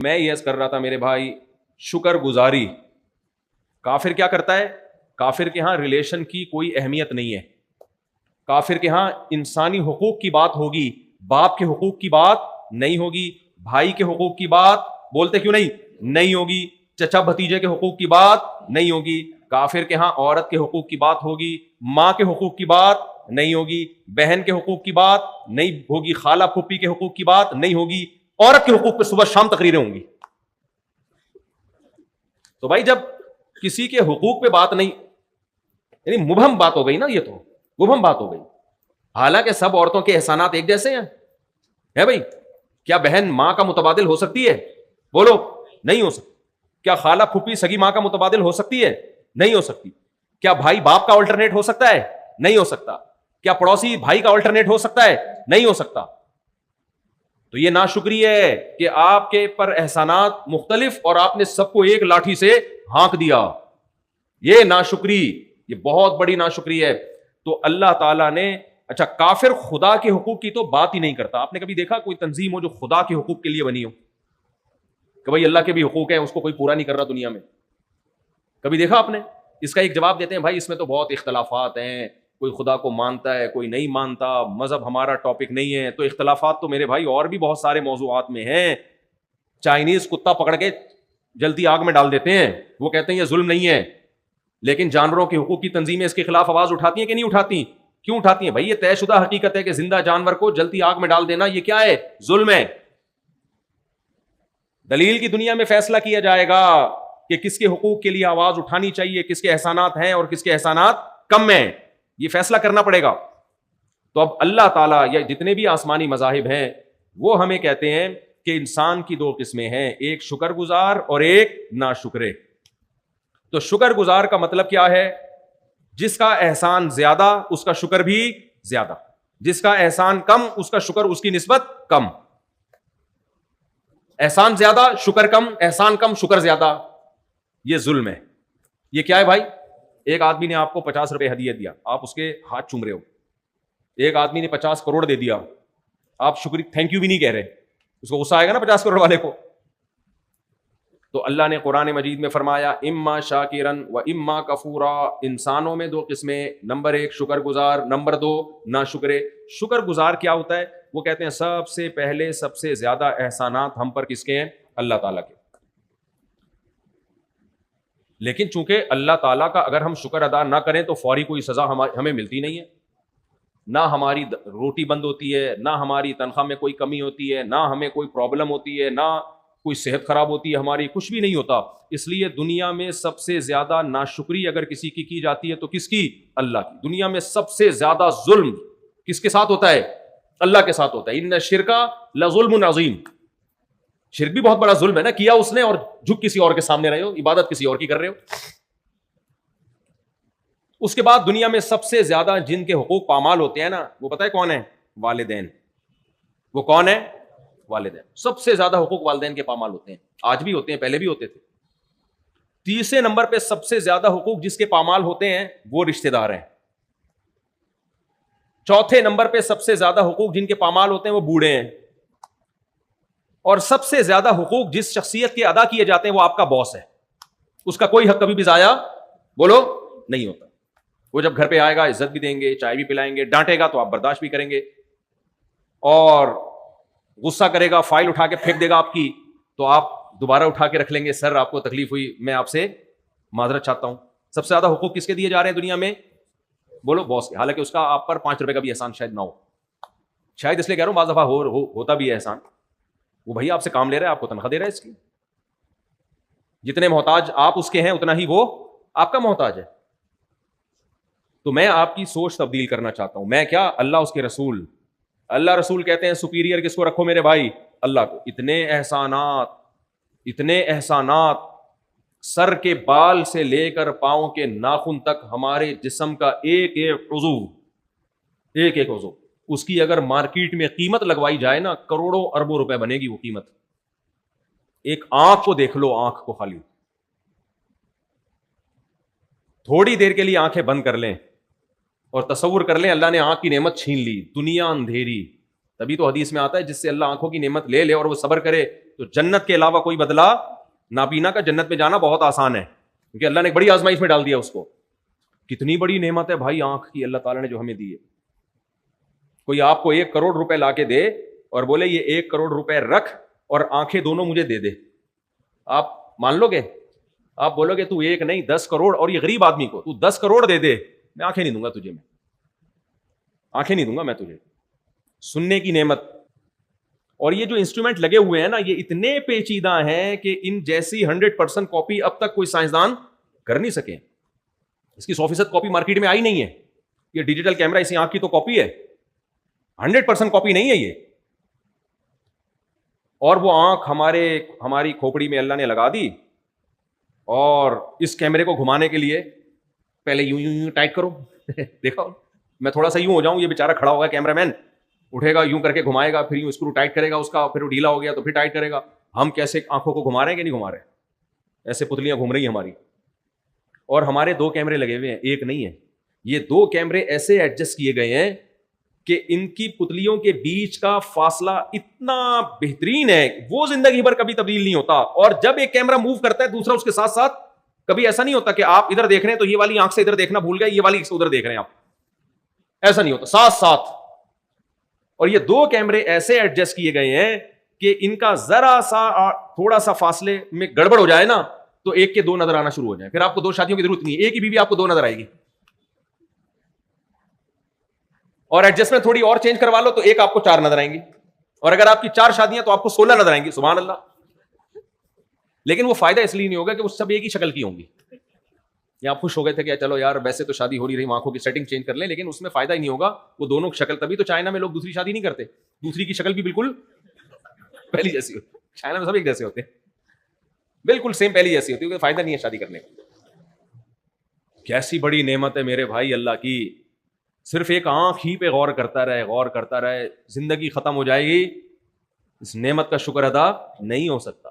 میں یہ عرض کر رہا تھا میرے بھائی، شکر گزاری کافر کیا کرتا ہے؟ کافر کے ہاں ریلیشن کی کوئی اہمیت نہیں ہے. کافر کے ہاں انسانی حقوق کی بات ہوگی، باپ کے حقوق کی بات نہیں ہوگی، بھائی کے حقوق کی بات بولتے کیوں نہیں ہوگی، چچا بھتیجے کے حقوق کی بات نہیں ہوگی. کافر کے ہاں عورت کے حقوق کی بات ہوگی، ماں کے حقوق کی بات نہیں ہوگی، بہن کے حقوق کی بات نہیں ہوگی، خالہ پھوپھی کے حقوق کی بات نہیں ہوگی. عورت کے حقوق پہ صبح شام تقریریں ہوں گی. تو بھائی جب کسی کے حقوق پہ بات نہیں، یعنی مبہم بات ہو گئی نا، یہ تو مبہم بات ہو گئی. حالانکہ سب عورتوں کے احسانات ایک جیسے ہیں. ہے بھائی، کیا بہن ماں کا متبادل ہو سکتی ہے؟ بولو، نہیں ہو سکتی. کیا خالہ پھوپھی سگی ماں کا متبادل ہو سکتی ہے؟ نہیں ہو سکتی. کیا بھائی باپ کا آلٹرنیٹ ہو سکتا ہے؟ نہیں ہو سکتا. کیا پڑوسی بھائی کا آلٹرنیٹ ہو سکتا ہے؟ نہیں ہو سکتا. تو یہ ناشکری ہے کہ آپ کے پر احسانات مختلف اور آپ نے سب کو ایک لاٹھی سے ہانک دیا. یہ ناشکری، یہ بہت بڑی ناشکری ہے. تو اللہ تعالیٰ نے، اچھا کافر خدا کے حقوق کی تو بات ہی نہیں کرتا. آپ نے کبھی دیکھا کوئی تنظیم ہو جو خدا کے حقوق کے لیے بنی ہو کہ بھائی اللہ کے بھی حقوق ہیں، اس کو کوئی پورا نہیں کر رہا دنیا میں؟ کبھی دیکھا آپ نے؟ اس کا ایک جواب دیتے ہیں، بھائی اس میں تو بہت اختلافات ہیں، کوئی خدا کو مانتا ہے، کوئی نہیں مانتا، مذہب ہمارا ٹاپک نہیں ہے. تو اختلافات تو میرے بھائی اور بھی بہت سارے موضوعات میں ہیں. چائنیز کتا پکڑ کے جلتی آگ میں ڈال دیتے ہیں، وہ کہتے ہیں یہ ظلم نہیں ہے. لیکن جانوروں کے حقوق کی تنظیمیں اس کے خلاف آواز اٹھاتی ہیں کہ نہیں اٹھاتی؟ کیوں اٹھاتی ہیں؟ بھائی یہ طے شدہ حقیقت ہے کہ زندہ جانور کو جلتی آگ میں ڈال دینا یہ کیا ہے؟ ظلم ہے. دلیل کی دنیا میں فیصلہ کیا جائے گا کہ کس کے حقوق کے لیے آواز اٹھانی چاہیے، کس کے احسانات ہیں اور کس کے احسانات کم ہیں. یہ فیصلہ کرنا پڑے گا. تو اب اللہ تعالیٰ یا جتنے بھی آسمانی مذاہب ہیں وہ ہمیں کہتے ہیں کہ انسان کی دو قسمیں ہیں، ایک شکر گزار اور ایک ناشکرے. تو شکر گزار کا مطلب کیا ہے؟ جس کا احسان زیادہ اس کا شکر بھی زیادہ، جس کا احسان کم اس کا شکر اس کی نسبت کم. احسان زیادہ شکر کم، احسان کم شکر زیادہ، یہ ظلم ہے. یہ کیا ہے بھائی؟ ایک آدمی نے آپ کو 50 روپے ہدیہ دیا، آپ اس کے ہاتھ چوم رہے ہو. ایک آدمی نے 50 کروڑ دے دیا، آپ شکر تھینک یو بھی نہیں کہہ رہے. اس کو غصہ آئے گا نا 50 کروڑ والے کو. تو اللہ نے قرآن مجید میں فرمایا اما شاکرن و اما کفورا. انسانوں میں دو قسمیں، نمبر 1 شکر گزار، نمبر 2 ناشکرے. شکر گزار کیا ہوتا ہے؟ وہ کہتے ہیں سب سے پہلے سب سے زیادہ احسانات ہم پر کس کے ہیں؟ اللہ تعالیٰ کے. لیکن چونکہ اللہ تعالیٰ کا اگر ہم شکر ادا نہ کریں تو فوری کوئی سزا ہمیں ملتی نہیں ہے. نہ ہماری روٹی بند ہوتی ہے، نہ ہماری تنخواہ میں کوئی کمی ہوتی ہے، نہ ہمیں کوئی پرابلم ہوتی ہے، نہ کوئی صحت خراب ہوتی ہے ہماری، کچھ بھی نہیں ہوتا. اس لیے دنیا میں سب سے زیادہ ناشکری اگر کسی کی جاتی ہے تو کس کی؟ اللہ کی. دنیا میں سب سے زیادہ ظلم کس کے ساتھ ہوتا ہے؟ اللہ کے ساتھ ہوتا ہے. ان الشرک لظلم عظیم. شرک بھی بہت بڑا ظلم ہے نا، کیا اس نے اور جھک کسی اور کے سامنے رہے ہو، عبادت کسی اور کی کر رہے ہو. اس کے بعد دنیا میں سب سے زیادہ جن کے حقوق پامال ہوتے ہیں نا، وہ پتہ ہے کون ہے؟ والدین. وہ کون ہے؟ والدین. سب سے زیادہ حقوق والدین کے پامال ہوتے ہیں. آج بھی ہوتے ہیں، پہلے بھی ہوتے تھے. تیسرے نمبر پہ سب سے زیادہ حقوق جس کے پامال ہوتے ہیں وہ رشتہ دار ہیں. چوتھے نمبر پہ سب سے زیادہ حقوق جن کے پامال ہوتے ہیں وہ بوڑھے ہیں. اور سب سے زیادہ حقوق جس شخصیت کے ادا کیے جاتے ہیں وہ آپ کا باس ہے. اس کا کوئی حق کبھی بھی ضائع بولو نہیں ہوتا. وہ جب گھر پہ آئے گا عزت بھی دیں گے، چائے بھی پلائیں گے، ڈانٹے گا تو آپ برداشت بھی کریں گے، اور غصہ کرے گا فائل اٹھا کے پھینک دے گا آپ کی تو آپ دوبارہ اٹھا کے رکھ لیں گے، سر آپ کو تکلیف ہوئی، میں آپ سے معذرت چاہتا ہوں. سب سے زیادہ حقوق کس کے دیے جا رہے ہیں دنیا میں؟ بولو باس کے. حالانکہ اس کا آپ پر 5 روپے کا بھی احسان شاید نہ ہو. شاید اس لیے کہہ رہا ہوں بعض دفعہ ہوتا بھی ہے احسان. وہ بھائی آپ سے کام لے رہا ہے، آپ کو تنخواہ دے رہا ہے اس کی. جتنے محتاج آپ اس کے ہیں اتنا ہی وہ آپ کا محتاج ہے. تو میں آپ کی سوچ تبدیل کرنا چاہتا ہوں. میں کیا، اللہ اس کے رسول. اللہ رسول کہتے ہیں سپیریئر کس کو رکھو میرے بھائی؟ اللہ کو. اتنے احسانات سر کے بال سے لے کر پاؤں کے ناخن تک، ہمارے جسم کا ایک ایک عضو اس کی اگر مارکیٹ میں قیمت لگوائی جائے نا، کروڑوں اربوں روپے بنے گی وہ قیمت. ایک آنکھ کو دیکھ لو، آنکھ کو خالی تھوڑی دیر کے لیے آنکھیں بند کر لیں اور تصور کر لیں اللہ نے آنکھ کی نعمت چھین لی، دنیا اندھیری، تبھی تو حدیث میں آتا ہے جس سے اللہ آنکھوں کی نعمت لے لے اور وہ صبر کرے تو جنت کے علاوہ کوئی بدلہ نابینا کا جنت میں جانا بہت آسان ہے, کیونکہ اللہ نے ایک بڑی آزمائش میں ڈال دیا اس کو. کتنی بڑی نعمت ہے بھائی آنکھ کی اللہ تعالیٰ نے جو ہمیں دی ہے. کوئی آپ کو 1 کروڑ روپے لا کے دے اور بولے یہ 1 کروڑ روپے رکھ اور آنکھیں دونوں مجھے دے دے, آپ مان لو گے؟ آپ بولو گے تو 1 نہیں 10 کروڑ, اور یہ غریب آدمی کو تو 10 کروڑ دے دے, میں آنکھیں نہیں دوں گا تجھے, میں آنکھیں نہیں دوں گا میں تجھے. سننے کی نعمت, اور یہ جو انسٹرومنٹ لگے ہوئے ہیں نا یہ اتنے پیچیدہ ہیں کہ ان جیسی 100% کاپی اب تک کوئی سائنسدان کر نہیں سکے. اس کی 100% کاپی مارکیٹ میں آئی نہیں ہے. یہ ڈیجیٹل کیمرہ اسی آنکھ کی تو کاپی ہے, 100% کاپی نہیں ہے یہ. اور وہ آنکھ ہماری کھوپڑی میں اللہ نے لگا دی, اور اس کیمرے کو گھمانے کے لیے پہلے یوں یوں یوں ٹائٹ کرو دیکھو میں تھوڑا سا یوں ہو جاؤں, یہ بیچارہ کھڑا ہوگا کیمرہ مین, اٹھے گا یوں کر کے گھمائے گا, پھر یوں اسکرو ٹائٹ کرے گا اس کا, پھر وہ ڈھیلا ہو گیا تو پھر ٹائٹ کرے گا. ہم کیسے آنکھوں کو گھما رہے ہیں کہ نہیں گھما رہے, ایسے پتلیاں گھوم رہی ہیں ہماری. اور ہمارے 2 کیمرے لگے ہوئے ہیں, ایک نہیں ہے. یہ 2 کیمرے ایسے ایڈجسٹ کیے گئے ہیں کہ ان کی پتلیوں کے بیچ کا فاصلہ اتنا بہترین ہے وہ زندگی بھر کبھی تبدیل نہیں ہوتا. اور جب ایک کیمرہ موو کرتا ہے دوسرا اس کے ساتھ ساتھ, کبھی ایسا نہیں ہوتا کہ آپ ادھر دیکھ رہے ہیں تو یہ والی آنکھ سے ادھر دیکھنا بھول گئے, یہ والی سے ادھر دیکھ رہے ہیں آپ, ایسا نہیں ہوتا, ساتھ ساتھ. اور یہ 2 کیمرے ایسے ایڈجسٹ کیے گئے ہیں کہ ان کا ذرا سا تھوڑا سا فاصلے میں گڑبڑ ہو جائے نا تو ایک کے 2 نظر آنا شروع ہو جائیں. پھر آپ کو 2 شادیوں کی ضرورت نہیں ہے, ایک ہی بیوی آپ کو 2 نظر آئے گی. اور ایڈجسٹمنٹ تھوڑی اور چینج کروا لو تو ایک آپ کو 4 نظر آئیں گی, اور اگر آپ کی 4 شادیاں تو آپ کو 16 نظر آئیں گی. سبحان اللہ. لیکن وہ فائدہ اس لیے نہیں ہوگا کہ وہ سب ایک ہی شکل کی ہوں گی. یا آپ خوش ہو گئے تھے کہ چلو یار ویسے تو شادی ہو نہیں رہی, آنکھوں کی سیٹنگ چینج کر لیں, لیکن اس میں فائدہ ہی نہیں ہوگا. وہ دونوں شکل, تبھی تو چائنا میں لوگ دوسری شادی نہیں کرتے, دوسری کی شکل بھی بالکل پہلی جیسی ہوتی. چائنا میں سب ایک جیسے ہوتے ہیں, بالکل سیم پہلی جیسی ہوتی ہے, فائدہ نہیں ہے شادی کرنے کا. کیسی بڑی نعمت ہے میرے بھائی اللہ کی. صرف ایک آنکھ ہی پہ غور کرتا رہے, زندگی ختم ہو جائے گی, اس نعمت کا شکر ادا نہیں ہو سکتا.